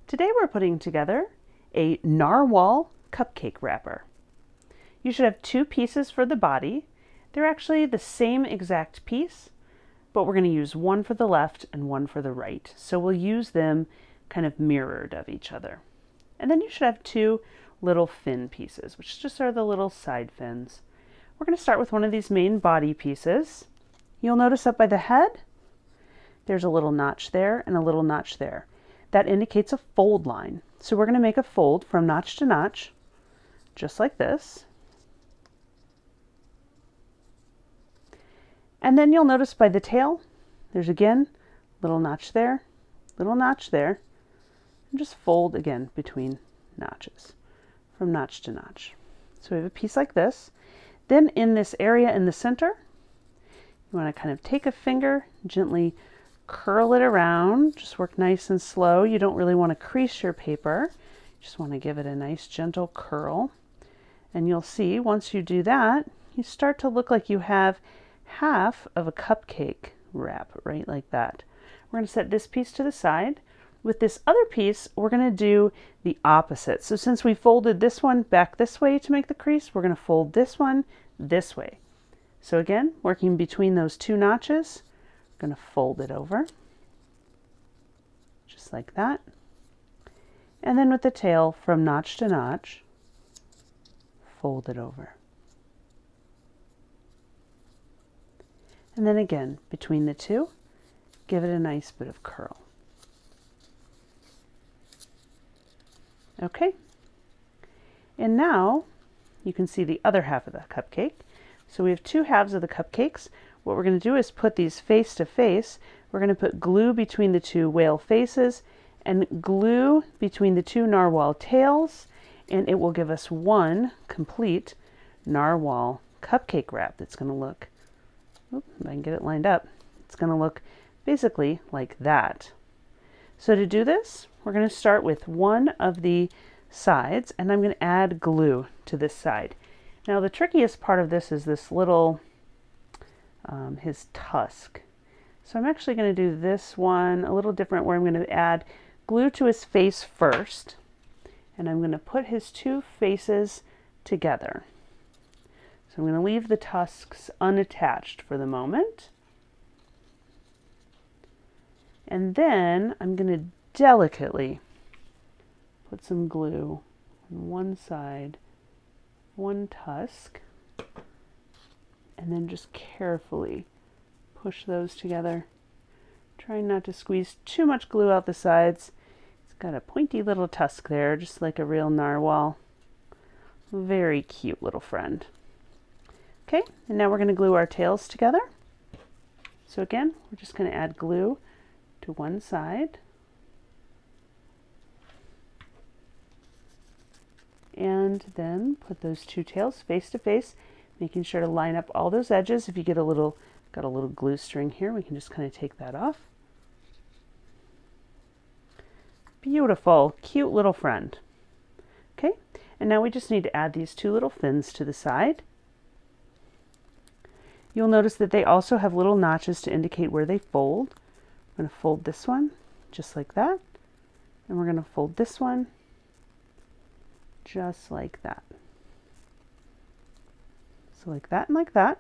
Today we're putting together a Narwal cupcake wrapper. You should have two pieces for the body. They're actually the same exact piece, but we're going to use one for the left and one for the right. So we'll use them kind of mirrored of each other. And then you should have two little fin pieces, which just are the little side fins. We're going to start with one of these main body pieces. You'll notice up by the head, there's a little notch there and a little notch there. That indicates a fold line. So we're going to make a fold from notch to notch, just like this. And then you'll notice by the tail, there's again, little notch there, and just fold again between notches, from notch to notch. So we have a piece like this. Then in this area in the center, you want to kind of take a finger, gently curl it around, just work nice and slow. You don't really want to crease your paper. You just want to give it a nice gentle curl. And you'll see once you do that, you start to look like you have half of a cupcake wrap, right like that. We're going to set this piece to the side. With this other piece, we're going to do the opposite. So since we folded this one back this way to make the crease, we're going to fold this one this way. So again, working between those two notches, going to fold it over, just like that. And then with the tail from notch to notch, fold it over. And then again, between the two, give it a nice bit of curl. Okay. And now you can see the other half of the cupcake. So we have two halves of the cupcakes. What we're going to do is put these face to face. We're going to put glue between the two whale faces and glue between the two narwhal tails, and it will give us one complete narwhal cupcake wrap that's going to look, if I can get it lined up, it's going to look basically like that. So to do this, we're going to start with one of the sides, and I'm going to add glue to this side. Now the trickiest part of this is this little his tusk. So I'm actually going to do this one a little different, where I'm going to add glue to his face first, and I'm going to put his two faces together. So I'm going to leave the tusks unattached for the moment, and then I'm going to delicately put some glue on one side, one tusk, and then just carefully push those together. Trying not to squeeze too much glue out the sides. It's got a pointy little tusk there, just like a real narwhal. Very cute little friend. Okay, and now we're going to glue our tails together. So again, we're just going to add glue to one side. And then put those two tails face to face, making sure to line up all those edges. If you get got a little glue string here, we can just kind of take that off. Beautiful, cute little friend. Okay, and now we just need to add these two little fins to the side. You'll notice that they also have little notches to indicate where they fold. I'm going to fold this one just like that, and we're going to fold this one just like that. So like that and like that.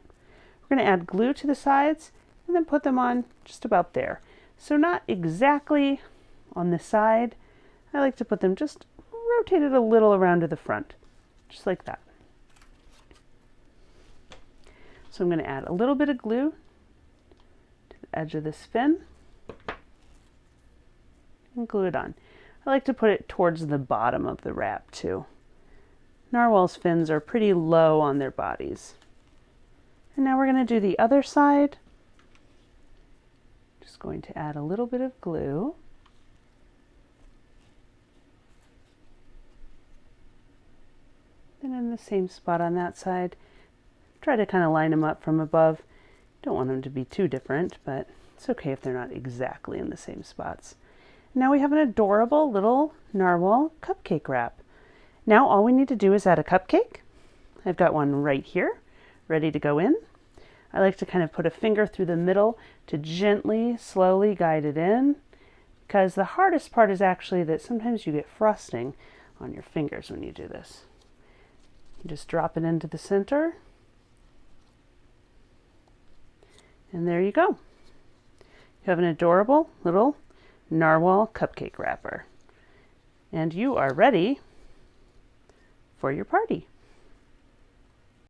We're going to add glue to the sides and then put them on just about there. So not exactly on the side. I like to put them just rotated a little around to the front, just like that. So I'm going to add a little bit of glue to the edge of this fin and glue it on. I like to put it towards the bottom of the wrap too. Narwhal's fins are pretty low on their bodies. And now we're going to do the other side. Just going to add a little bit of glue. Then in the same spot on that side, try to kind of line them up from above. Don't want them to be too different, but it's okay if they're not exactly in the same spots. Now we have an adorable little narwhal cupcake wrap. Now all we need to do is add a cupcake. I've got one right here, ready to go in. I like to kind of put a finger through the middle to gently, slowly guide it in. because the hardest part is actually that sometimes you get frosting on your fingers when you do this. You just drop it into the center, and there you go. You have an adorable little narwhal cupcake wrapper, and you are ready for your party.